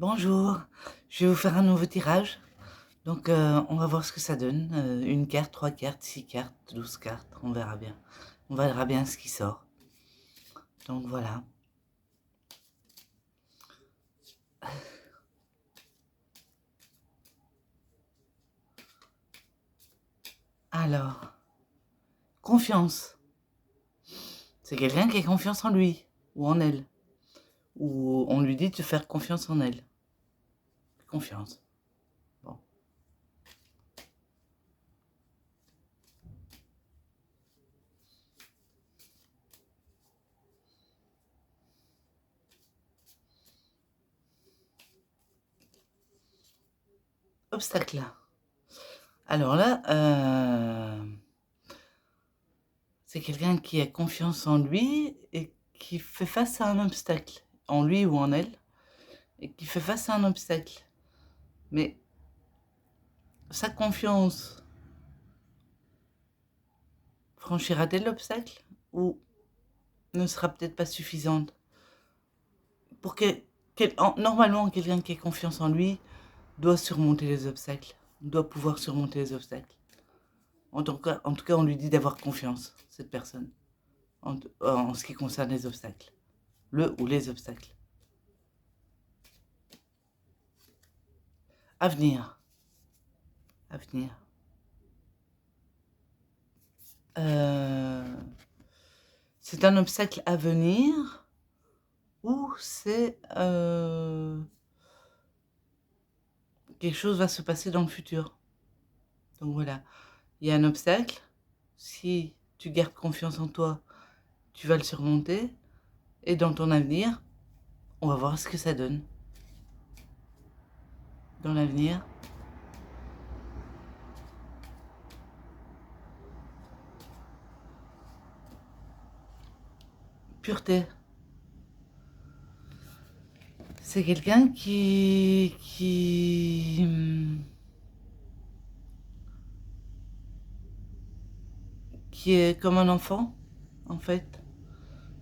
Bonjour, je vais vous faire un nouveau tirage. Donc, on va voir ce que ça donne. Une carte, 3 cartes, 6 cartes, 12 cartes, on verra bien. On verra bien ce qui sort. Donc voilà. Alors, confiance. C'est quelqu'un qui a confiance en lui ou en elle. Ou on lui dit de faire confiance en elle. Confiance. Bon. Obstacle. Alors là, c'est quelqu'un qui a confiance en lui et qui fait face à un obstacle, en lui ou en elle, et qui fait face à un obstacle. Mais sa confiance franchira-t-elle l'obstacle ou ne sera peut-être pas suffisante pour normalement, quelqu'un qui a confiance en lui doit surmonter les obstacles, doit pouvoir surmonter les obstacles. En tout cas, on lui dit d'avoir confiance, cette personne, en ce qui concerne les obstacles, le ou les obstacles. Avenir. Avenir. C'est un obstacle à venir ou c'est quelque chose va se passer dans le futur. Donc voilà, il y a un obstacle. Si tu gardes confiance en toi, tu vas le surmonter. Et dans ton avenir, on va voir ce que ça donne. Dans l'avenir, pureté. C'est quelqu'un qui est comme un enfant, en fait.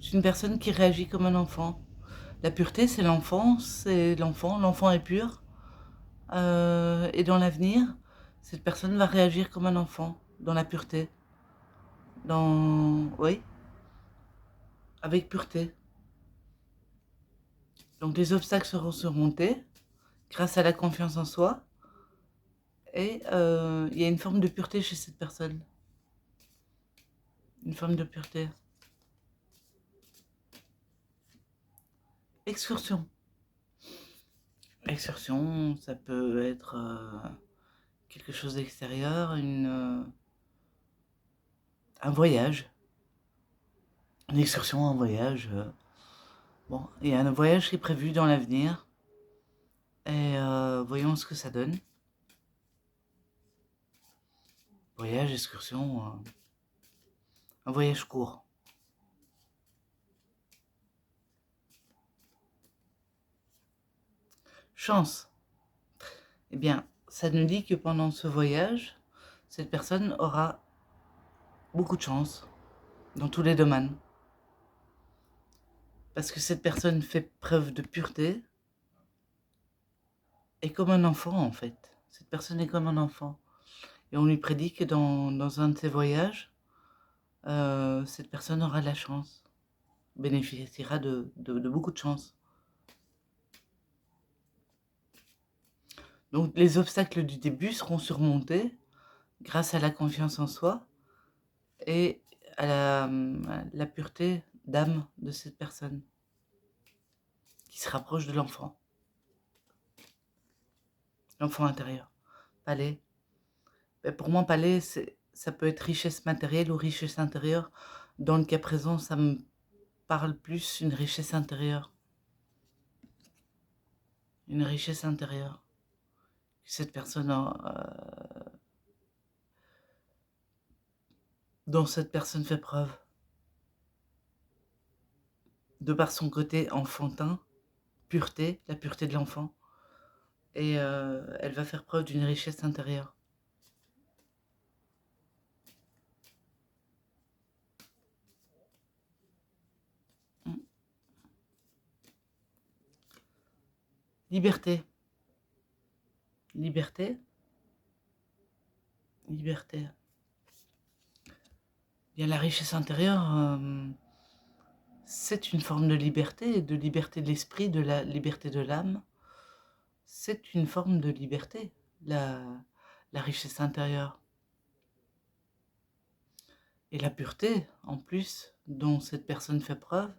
C'est une personne qui réagit comme un enfant. La pureté, c'est l'enfant, l'enfant est pur. Et dans l'avenir, cette personne va réagir comme un enfant, dans la pureté. Oui, avec pureté. Donc les obstacles seront surmontés grâce à la confiance en soi. Et il y a une forme de pureté chez cette personne. Une forme de pureté. Excursion. Excursion, ça peut être quelque chose d'extérieur, un voyage. Une excursion, un voyage. Bon, il y a un voyage qui est prévu dans l'avenir. Et voyons ce que ça donne. Voyage, excursion, un voyage court. Chance. Eh bien, ça nous dit que pendant ce voyage, cette personne aura beaucoup de chance dans tous les domaines. Parce que cette personne fait preuve de pureté, est comme un enfant en fait. Cette personne est comme un enfant. Et on lui prédit que dans un de ses voyages, cette personne aura de la chance, bénéficiera de beaucoup de chance. Donc les obstacles du début seront surmontés grâce à la confiance en soi et à la pureté d'âme de cette personne qui se rapproche de l'enfant intérieur. Palais. Ben, pour moi, palais, ça peut être richesse matérielle ou richesse intérieure. Dans le cas présent, ça me parle plus une richesse intérieure. Une richesse intérieure. Que cette personne dont cette personne fait preuve. De par son côté enfantin, pureté, la pureté de l'enfant. Et elle va faire preuve d'une richesse intérieure. Liberté. Liberté. Liberté. Bien, la richesse intérieure, c'est une forme de liberté de l'esprit, de la liberté de l'âme. C'est une forme de liberté, la richesse intérieure. Et la pureté, en plus, dont cette personne fait preuve,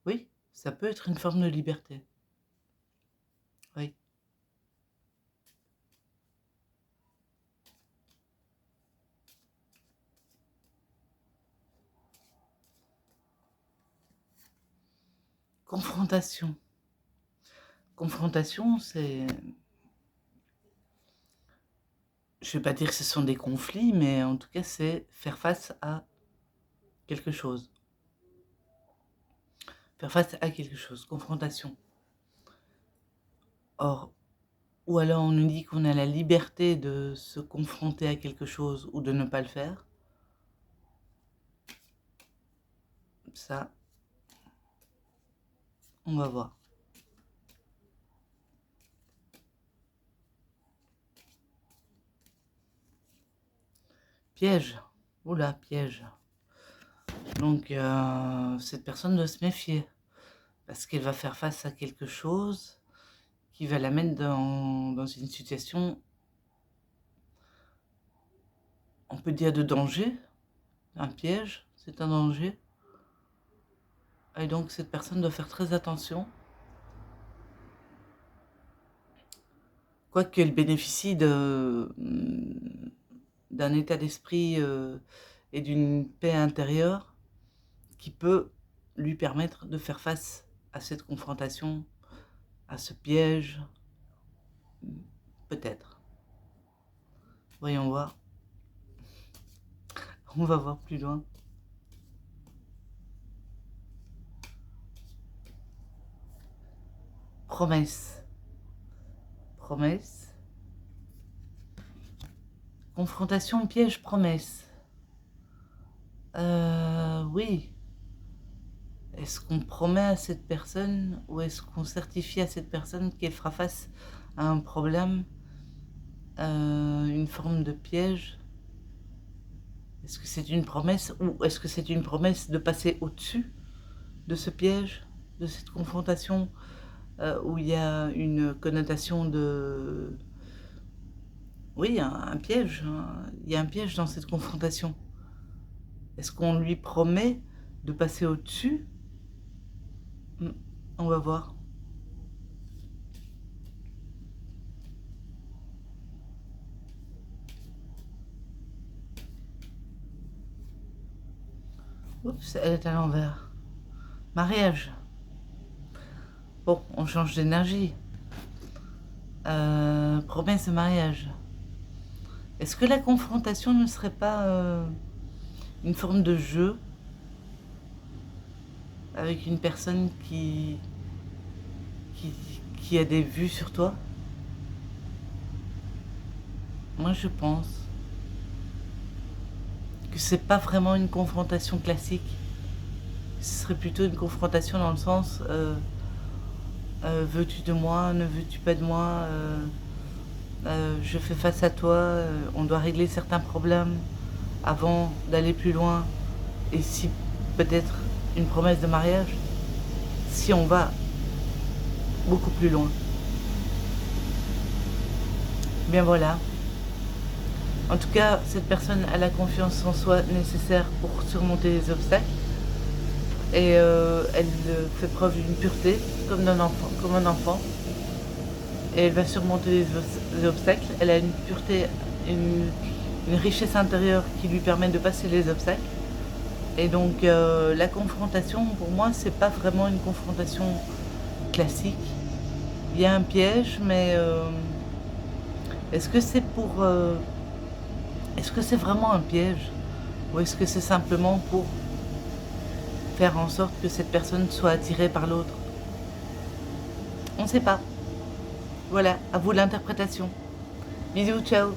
oui, ça peut être une forme de liberté. Oui. Confrontation. Confrontation, c'est... Je ne vais pas dire que ce sont des conflits, mais en tout cas, c'est faire face à quelque chose. Faire face à quelque chose. Confrontation. Or, ou alors on nous dit qu'on a la liberté de se confronter à quelque chose ou de ne pas le faire. Ça, on va voir. Piège. Oula, piège. Donc, cette personne doit se méfier. Parce qu'elle va faire face à quelque chose qui va la mettre dans une situation, on peut dire, de danger. Un piège, c'est un danger. Et donc, cette personne doit faire très attention. Quoique elle bénéficie d'un état d'esprit et d'une paix intérieure qui peut lui permettre de faire face à cette confrontation, à ce piège, peut-être. Voyons voir. On va voir plus loin. Promesse. Promesse. Confrontation, piège, promesse. Oui. Est-ce qu'on promet à cette personne ou est-ce qu'on certifie à cette personne qu'elle fera face à un problème, une forme de piège? Est-ce que c'est une promesse ou est-ce que c'est une promesse de passer au-dessus de ce piège, de cette confrontation où il y a une connotation de... Oui, un piège. Il y a un piège dans cette confrontation. Est-ce qu'on lui promet de passer au-dessus? On va voir. Oups, elle est à l'envers. Mariage. Bon, on change d'énergie. Promesse de mariage. Est-ce que la confrontation ne serait pas une forme de jeu avec une personne qui a des vues sur toi? Moi, je pense que c'est pas vraiment une confrontation classique. Ce serait plutôt une confrontation dans le sens veux-tu de moi, ne veux-tu pas de moi, je fais face à toi, on doit régler certains problèmes avant d'aller plus loin. Et si peut-être une promesse de mariage, si on va beaucoup plus loin. Bien voilà. En tout cas, cette personne a la confiance en soi nécessaire pour surmonter les obstacles. Et elle fait preuve d'une pureté comme un enfant. Et elle va surmonter les obstacles. Elle a une pureté, une richesse intérieure qui lui permet de passer les obstacles. Et donc la confrontation, pour moi, c'est pas vraiment une confrontation classique. Il y a un piège, mais est-ce que c'est pour... est-ce que c'est vraiment un piège? Ou est-ce que c'est simplement pour faire en sorte que cette personne soit attirée par l'autre? On ne sait pas. Voilà, à vous l'interprétation. Bisous, ciao.